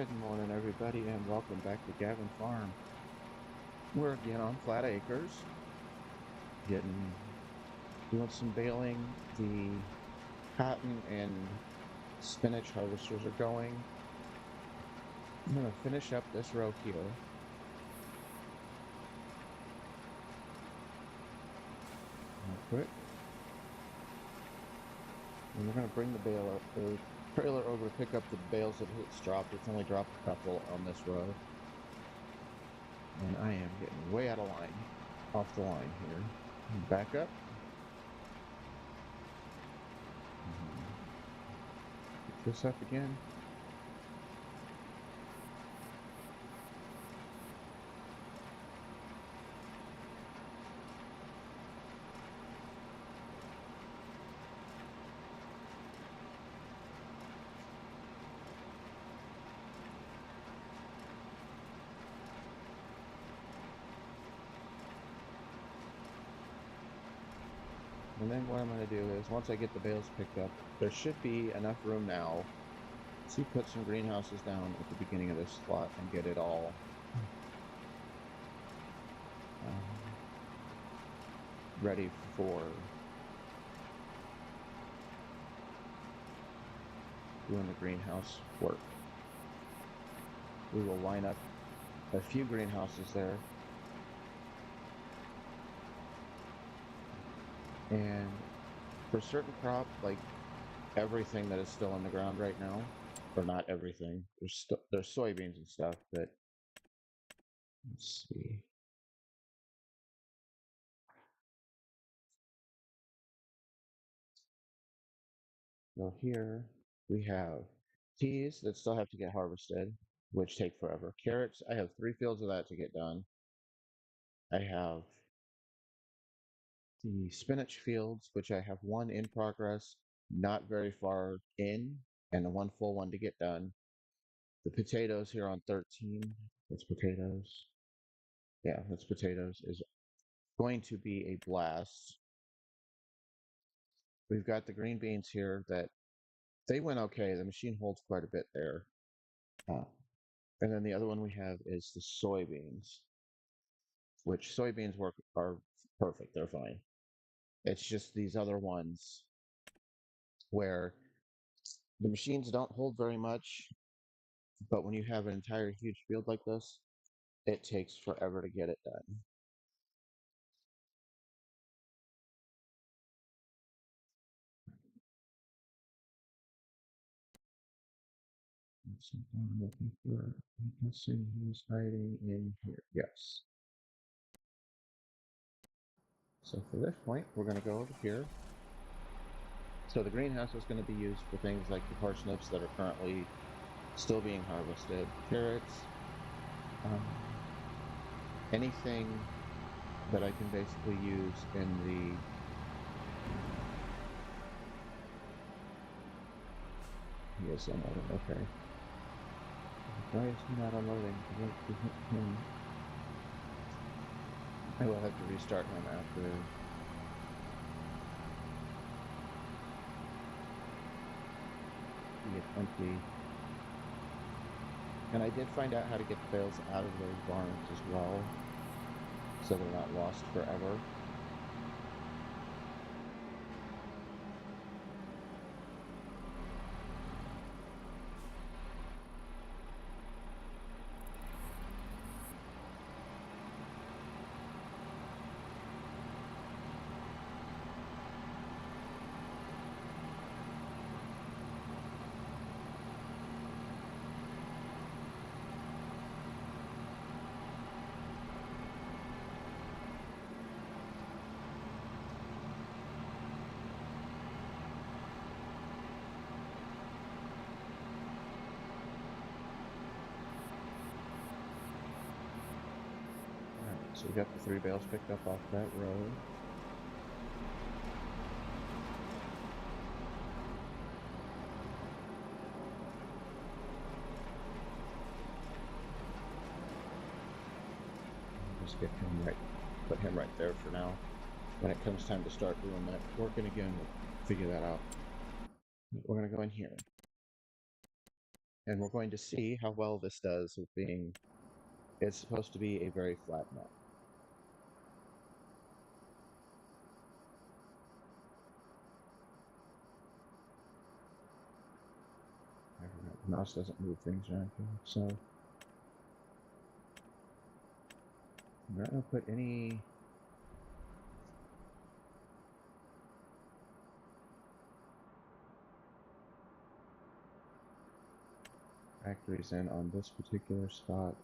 Good morning, everybody, and welcome back to Gavin Farm. We're again on Flat Acres, doing some baling. The cotton and spinach harvesters are going. I'm going to finish up this row here. Real quick. And we're going to bring the trailer over to pick up the bales that it's dropped. It's only dropped a couple on this row. And I am getting way out of line, off the line here. Back up. Pick this up again. And then what I'm going to do is, once I get the bales picked up, there should be enough room now to put some greenhouses down at the beginning of this slot and get it all ready for doing the greenhouse work. We will line up a few greenhouses there. And for certain crop, like everything that is still in the ground right now, or not everything, there's soybeans and stuff, but let's see. So here we have peas that still have to get harvested, which take forever. Carrots, I have 3 fields of that to get done. I have the spinach fields, which I have 1 in progress, not very far in, and 1 full one to get done. The potatoes here on 13, that's potatoes. Yeah, that's potatoes, is going to be a blast. We've got the green beans here that they went okay. The machine holds quite a bit there. And then the other one we have is the soybeans, which soybeans are perfect. They're fine. It's just these other ones where the machines don't hold very much, but when you have an entire huge field like this, it takes forever to get it done. I'm looking for. Let's see who's hiding in here. Yes. So for this point, we're going to go over here. So the greenhouse is going to be used for things like the parsnips that are currently still being harvested, carrots, anything that I can basically use in the yes, unloading. Okay. Why is he not unloading? I will have to restart him after. He gets empty. And I did find out how to get the bales out of those barns as well, so they're not lost forever. So we got the 3 bales picked up off that road. Just get him right, put him right there for now. When it comes time to start doing that working again, we'll figure that out. We're gonna go in here. And we're going to see how well this does with being, it's supposed to be a very flat net. The mouse doesn't move things around here, so I'm not going to put any factories in on this particular spot.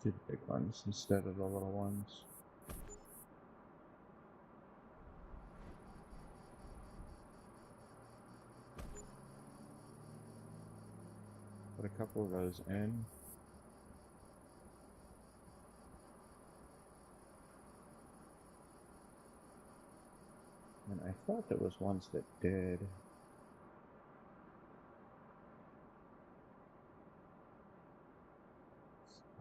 Do the big ones instead of the little ones. Put a couple of those in. And I thought there was ones that did.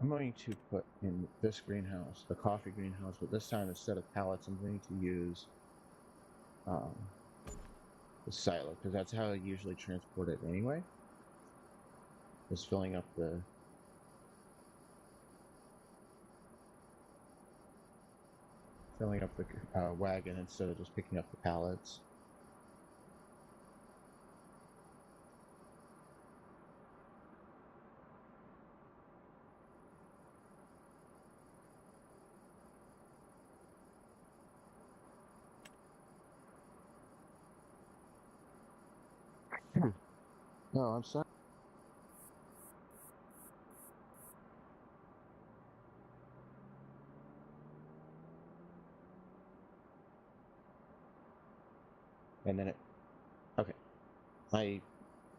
I'm going to put in this greenhouse, the coffee greenhouse, but this time instead of pallets, I'm going to use the silo, because that's how I usually transport it anyway. Is filling up the wagon instead of just picking up the pallets. No, I'm sorry. And then it. Okay. My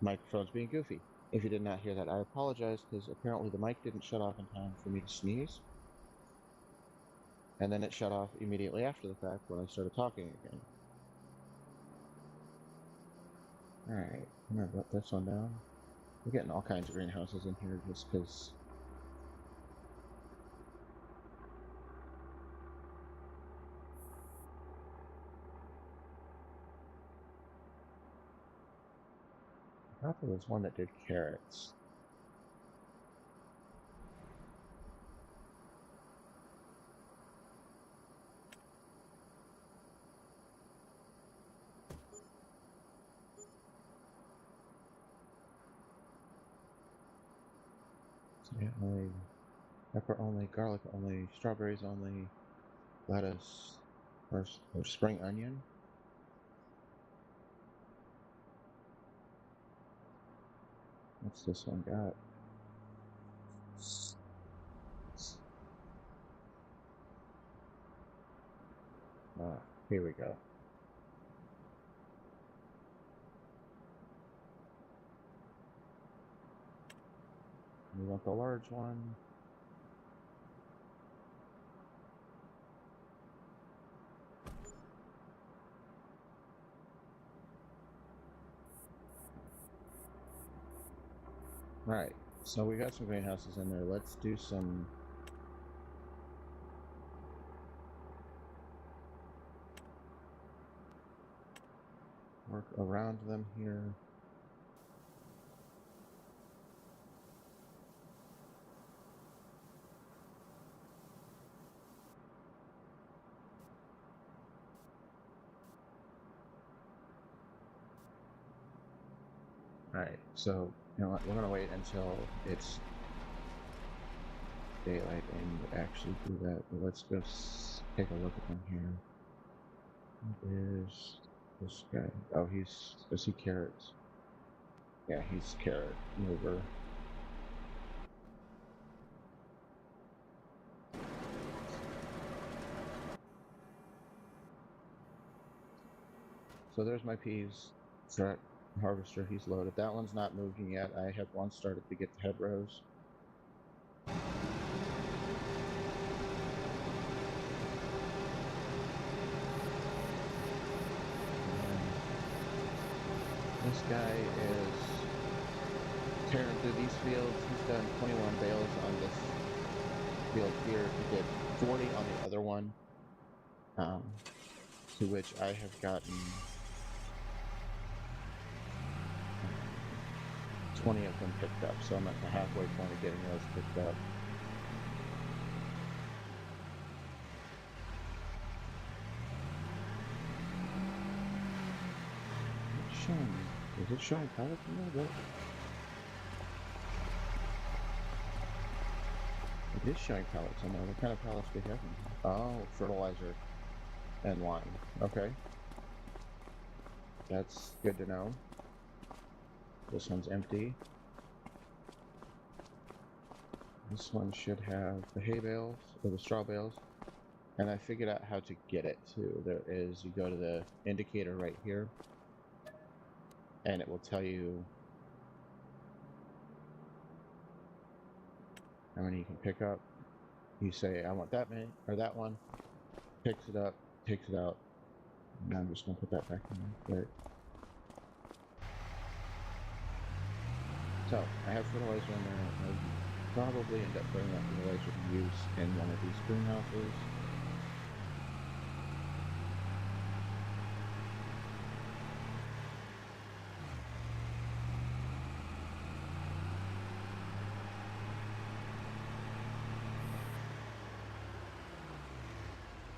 microphone's being goofy. If you did not hear that, I apologize, because apparently the mic didn't shut off in time for me to sneeze. And then it shut off immediately after the fact when I started talking again. Alright, I'm gonna let this one down. We're getting all kinds of greenhouses in here just because. I thought there was one that did carrots. So yeah, only pepper only, garlic only, strawberries only, lettuce, or spring onion. What's this one got? Here we go. We want the large one. Right, so we got some greenhouses in there. Let's do some work around them here. Alright, so you know what, we're gonna wait until it's daylight and actually do that. But let's go take a look at them here. What is this guy? Oh, is he carrots? Yeah, he's carrot mover. So there's my peas. That harvester, he's loaded. That one's not moving yet. I have one started to get the hedgerows. this guy is tearing through these fields. He's done 21 bales on this field here. He did 40 on the other one, to which I have gotten 20 of them picked up. So I'm at the halfway point of getting those picked up. It's showing. Is it showing pallets in there? What? It is showing pallets in there. What kind of pallets do you have in there? Oh, fertilizer and lime. Okay. That's good to know. This one's empty. This one should have the hay bales, or the straw bales. And I figured out how to get it too. There is, you go to the indicator right here, and it will tell you how many you can pick up. You say, I want that many, or that one, picks it up, takes it out. Now I'm just gonna put that back in there. So, I have fertilizer in there. I'll probably end up putting that fertilizer to use in one of these greenhouses.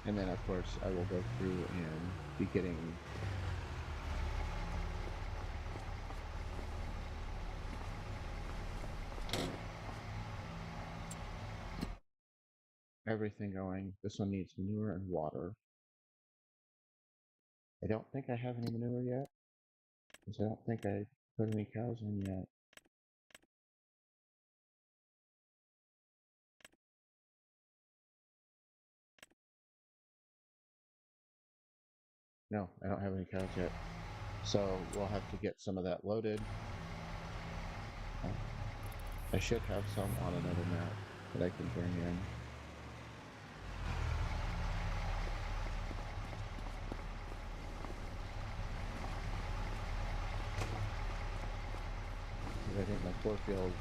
And then, of course, I will go through and be getting everything going. This one needs manure and water. I don't think I have any manure yet, because I don't think I put any cows in yet. No, I don't have any cows yet. So we'll have to get some of that loaded. I should have some on another map that I can bring in. I think my Forefields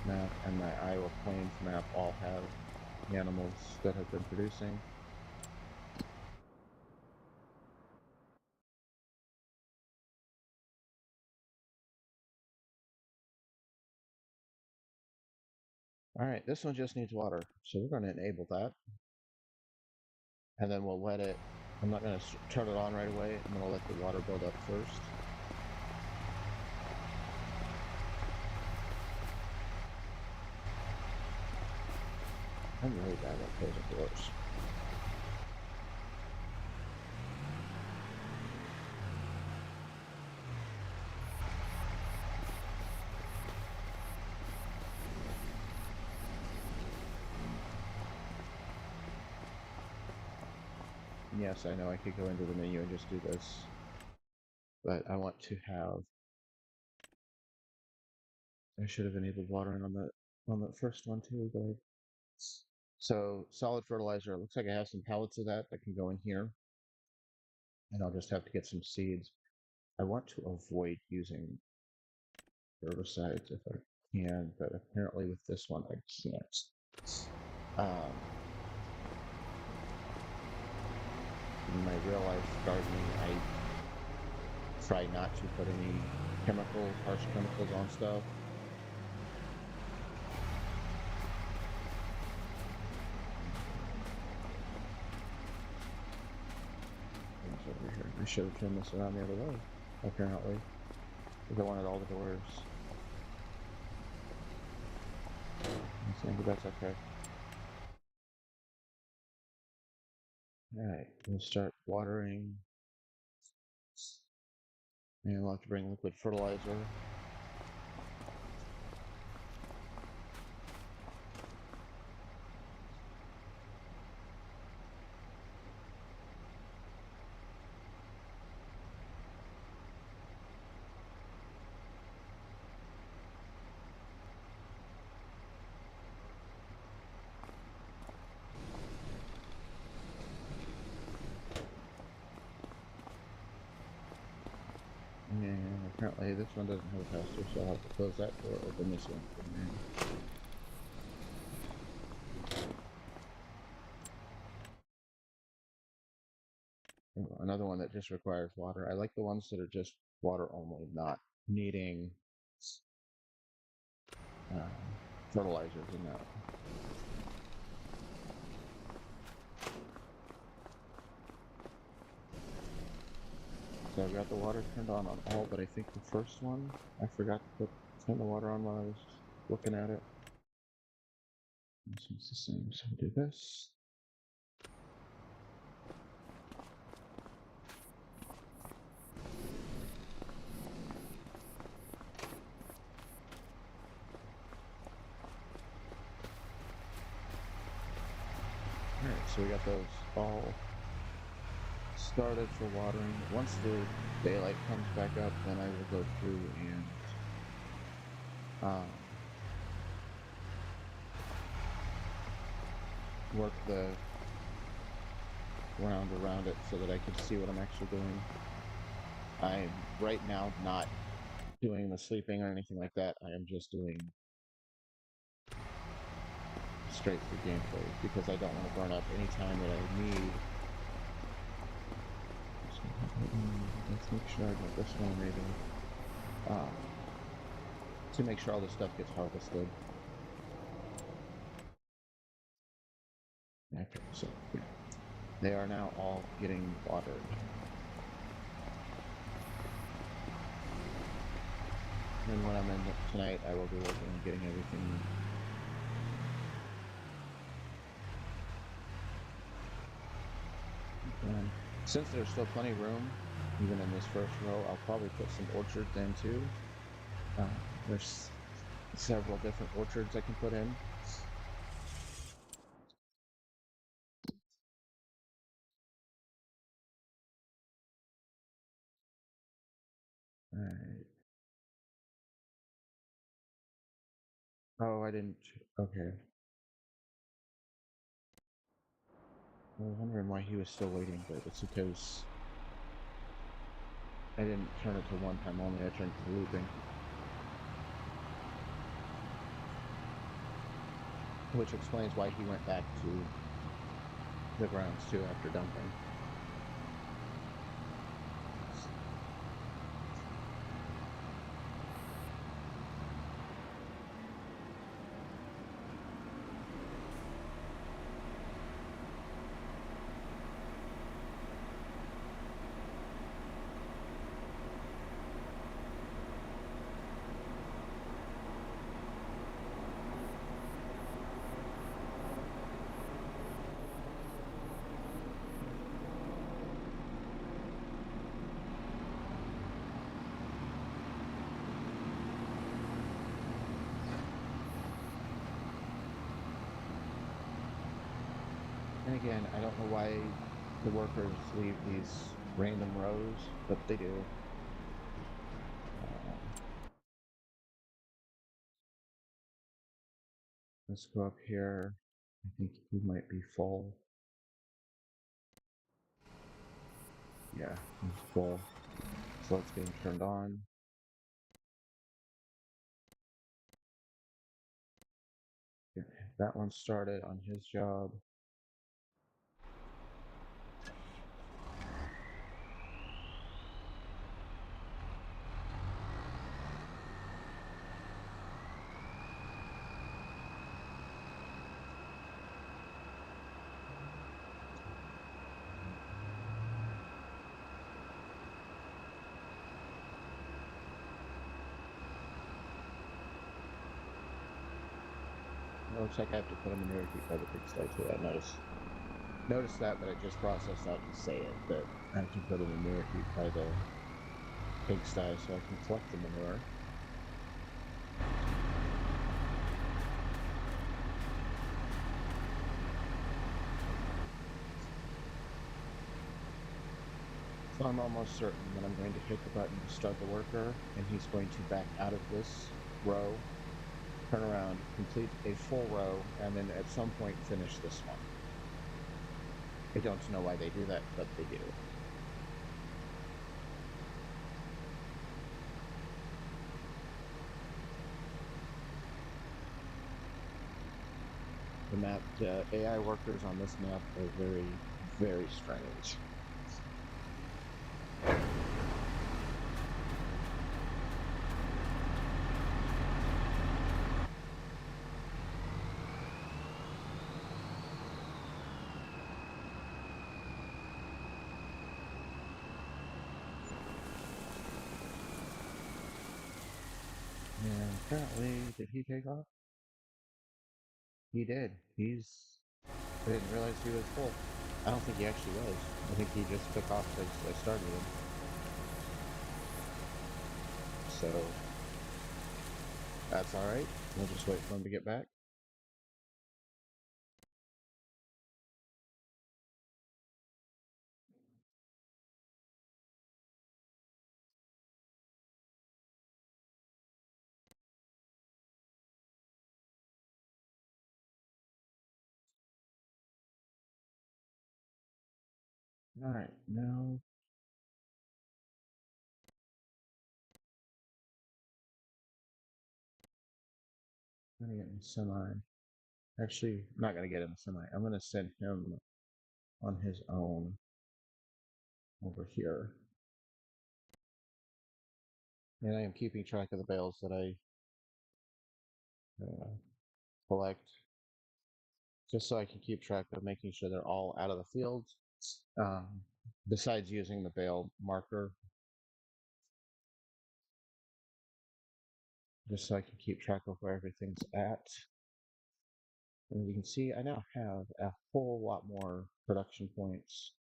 map and my Iowa Plains map all have animals that have been producing. Alright, this one just needs water, so we're going to enable that. And then we'll let it, I'm not going to turn it on right away, I'm going to let the water build up first. I'm really bad at closing doors. Yes, I know I could go into the menu and just do this, but I want to have, I should have enabled watering on the first one too, but so solid fertilizer, it looks like I have some pallets of that can go in here, and I'll just have to get some seeds. I want to avoid using herbicides if I can, but apparently with this one I can't. In my real life gardening, I try not to put any harsh chemicals on stuff. What's over here? I should have turned this around the other way, apparently, because I wanted all the doors. But that's okay. Alright, we'll start watering. And we'll have to bring liquid fertilizer. And Unfortunately, this one doesn't have a pass-through, so I'll have to close that door, open this one. Another one that just requires water. I like the ones that are just water only, not needing fertilizers in that. So I've got the water turned on all, but I think the first one, I forgot to turn the water on while I was looking at it. This one's the same, so we'll do this. Alright, so we got those all started for watering. Once the daylight comes back up, then I will go through and work the ground around it so that I can see what I'm actually doing. I'm right now not doing the sleeping or anything like that. I am just doing straight through gameplay because I don't want to burn up any time that I need. Let's make sure I got this one maybe. To make sure all this stuff gets harvested. Okay, so yeah. They are now all getting watered. And when I'm in tonight, I will be working on getting everything. And since there's still plenty of room, even in this first row, I'll probably put some orchards in too. There's several different orchards I can put in. Alright. Oh, I didn't. Okay. I was wondering why he was still waiting, but it's because I didn't turn it to one time only, I turned it to looping. Which explains why he went back to the grounds too after dumping. And again, I don't know why the workers leave these random rows, but they do. Let's go up here. I think he might be full. Yeah, he's full. So let's get him turned on. Get that one started on his job. It looks like I have to put a manure heap by the pigsty too. I noticed that, but I just processed out to say it, that I have to put a manure heap by the pigsty so I can collect the manure. So I'm almost certain that I'm going to hit the button to start the worker, and he's going to back out of this row, turn around, complete a full row, and then at some point finish this one. I don't know why they do that, but they do. the map, the AI workers on this map are very, very strange. And apparently, did he take off? He did. I didn't realize he was full. I don't think he actually was. I think he just took off as I started him. So, that's alright. We'll just wait for him to get back. Alright, now I'm gonna get in the semi. Actually, I'm not gonna get in the semi. I'm gonna send him on his own over here. And I am keeping track of the bales that I collect, just so I can keep track of making sure they're all out of the field. Besides using the bale marker, just so I can keep track of where everything's at. And you can see I now have a whole lot more production points.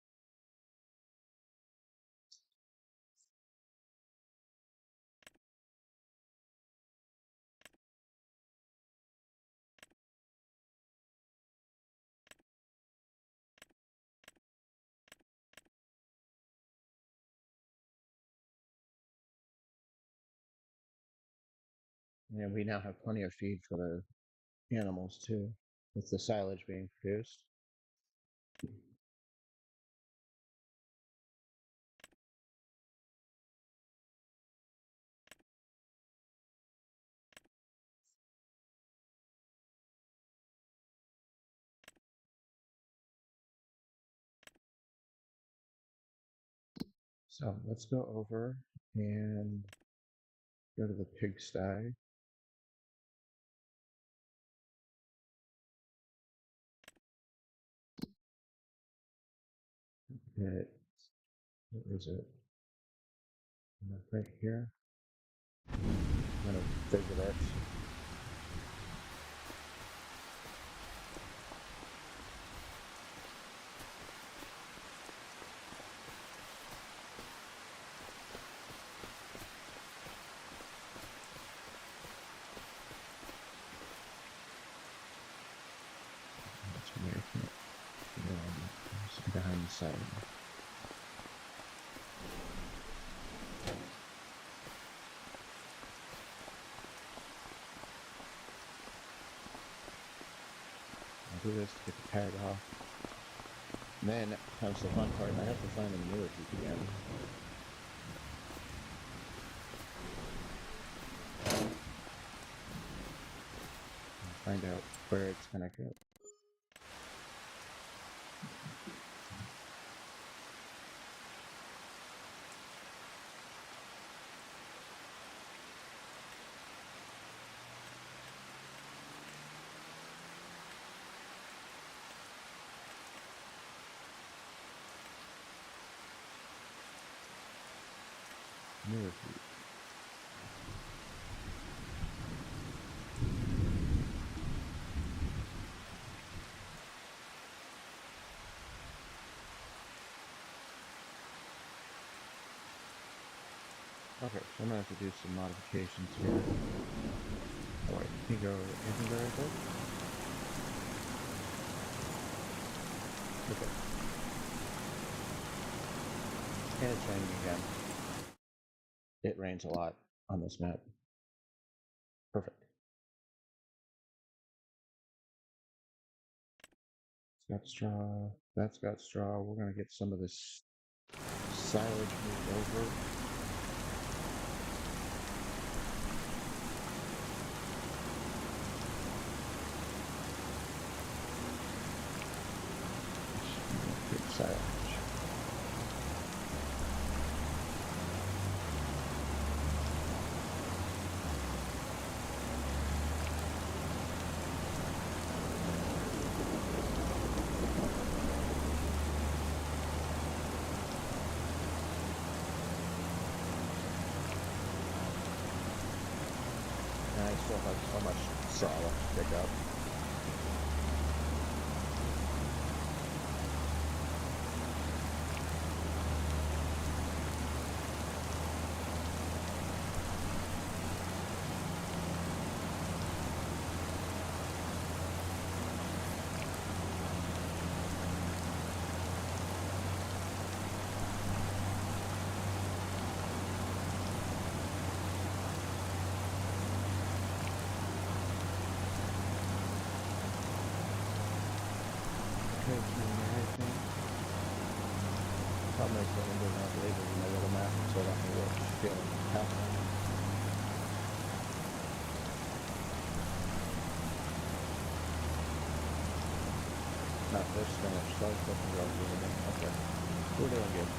And we now have plenty of feed for the animals too, with the silage being produced. So let's go over and go to the pigsty. Where is it? Right here. I'm gonna visit it. Behind the side. I'll do this to get the tag off. And then comes the fun part. I have to find a newer peak again. Find out where it's gonna go. Newer peak. Okay, so I'm gonna have to do some modifications here. Oh wait, can you go anything there real quick? Okay. And it's raining again. It rains a lot on this map. Perfect. It's got straw. That's got straw. We're gonna get some of this silage moved over. saw to pick up. Okay, I think problem is that I'm doing not labels in my little map, so I don't know which field I'm passing on. Not this spinach, so I was looking around a little bit. Okay, we're doing good.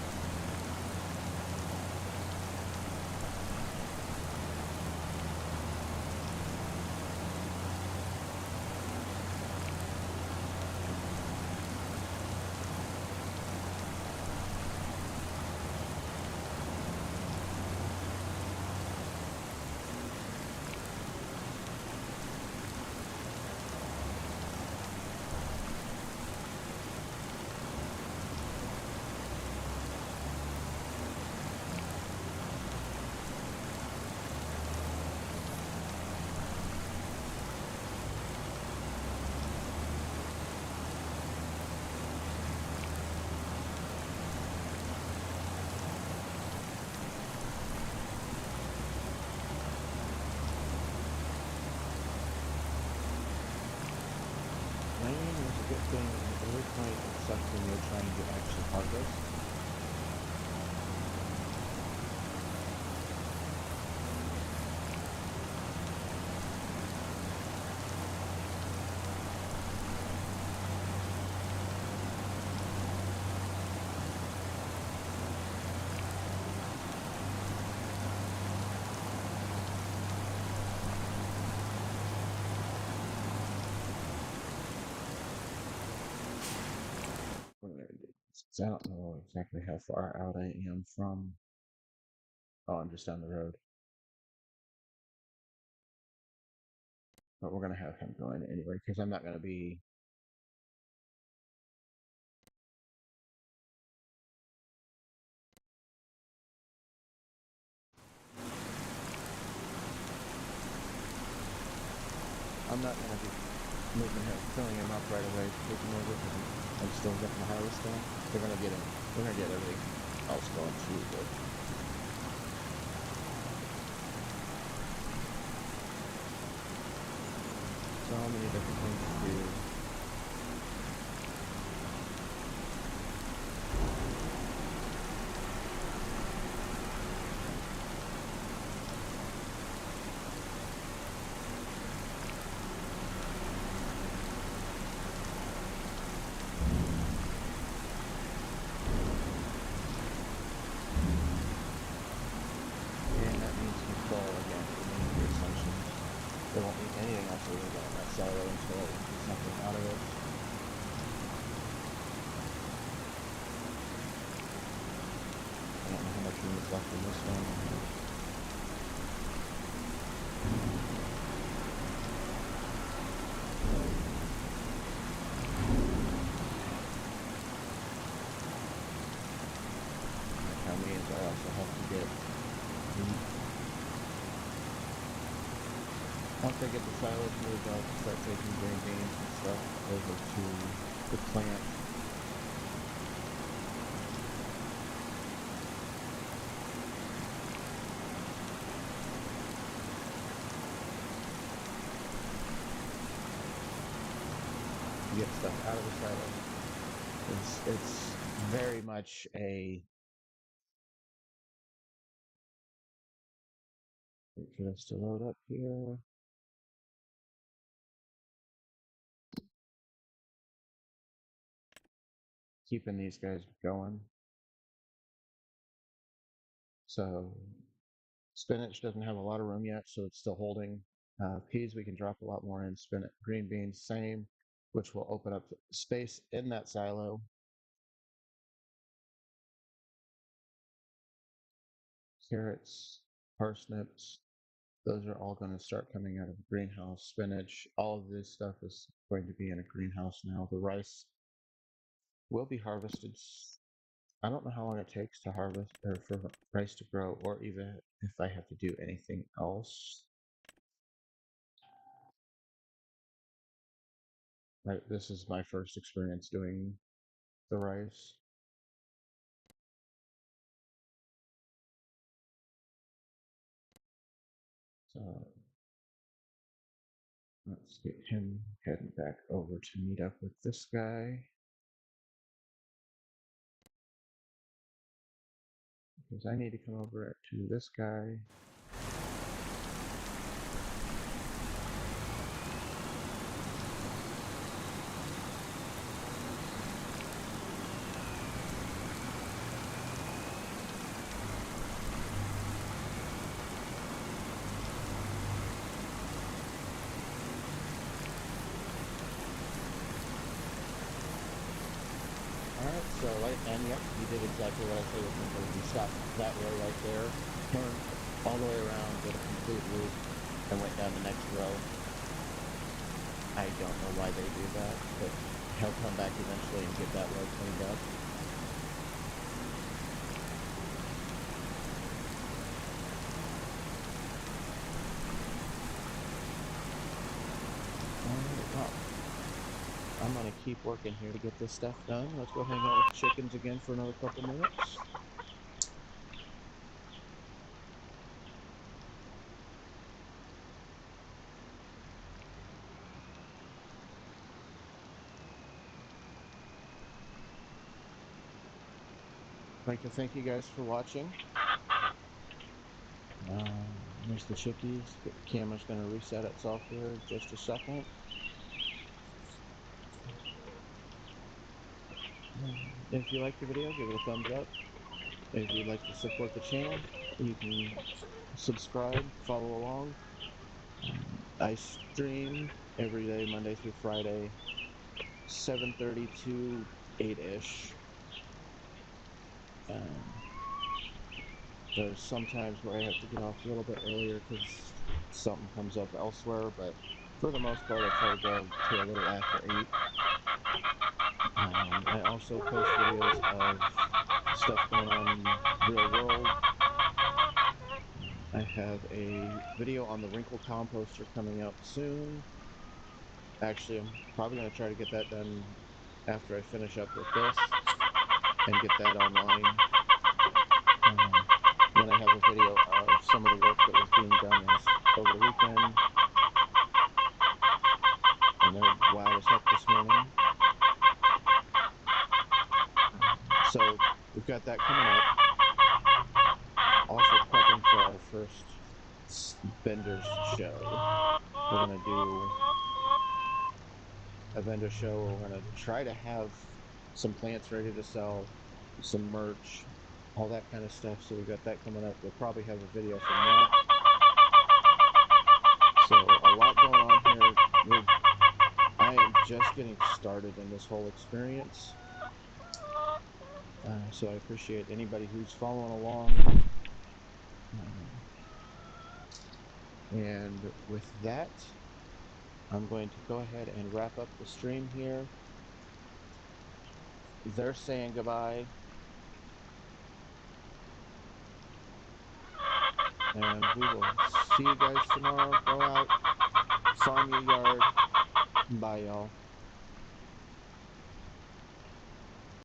Landing is a good thing at every point except when you're trying to actually harvest. So I don't know exactly how far out I am from. Oh, I'm just down the road. But we're gonna have him going anyway because I'm not gonna be. I'm not gonna be moving him, filling him up right away, taking over because I'm still getting the harvest done. They're gonna get him. We're gonna get everything else going too. But so many different things to do. And that means we fall again for many of the assumptions. There won't be anything else to look at in that silo until I do something out of it. I don't know how much room is left in this one. That means I also have to get once I get the silage moved out, start taking green beans and stuff over to the plant. To get stuff out of the silo. It's very much a wait for this to load up here. Keeping these guys going. So spinach doesn't have a lot of room yet, so it's still holding. Peas we can drop a lot more in. Spinach, green beans, same, which will open up space in that silo. Carrots, parsnips, those are all going to start coming out of the greenhouse. Spinach, all of this stuff is going to be in a greenhouse now. The rice will be harvested. I don't know how long it takes to harvest or for rice to grow, or even if I have to do anything else. This is my first experience doing the rice. So let's get him heading back over to meet up with this guy. Because I need to come over to this guy. Alright, so and yep, you did exactly what I said with him. You stopped that row right there, turned all the way around, did a complete loop, and went down the next row. I don't know why they do that, but he'll come back eventually and get that row cleaned up. Well, I'm gonna keep working here to get this stuff done. Let's go hang out with the chickens again for another couple minutes. I'd like to thank you guys for watching. There's the chickies. The camera's going to reset itself here in just a second. If you like the video, give it a thumbs up. If you'd like to support the channel, you can subscribe, follow along. I stream every day, Monday through Friday, 7:30 to 8-ish. There's sometimes where I have to get off a little bit earlier because something comes up elsewhere, but for the most part I try to go to a little after 8. I also post videos of stuff going on in the real world. I have a video on the Wrinkle composter coming out soon. Actually, I'm probably going to try to get that done after I finish up with this and get that online. Then I have a video of some of the work that was being done over the weekend. And they're wild as heck this morning. So we've got that coming up. Also prepping for our first vendors show. We're going to do a vendor show. We're going to try to have some plants ready to sell, some merch, all that kind of stuff. So we got that coming up. We'll probably have a video from that. So a lot going on here. I am just getting started in this whole experience. So I appreciate anybody who's following along. And with that, I'm going to go ahead and wrap up the stream here. They're saying goodbye. And we will see you guys tomorrow. Go out, farm your yard. Bye, y'all.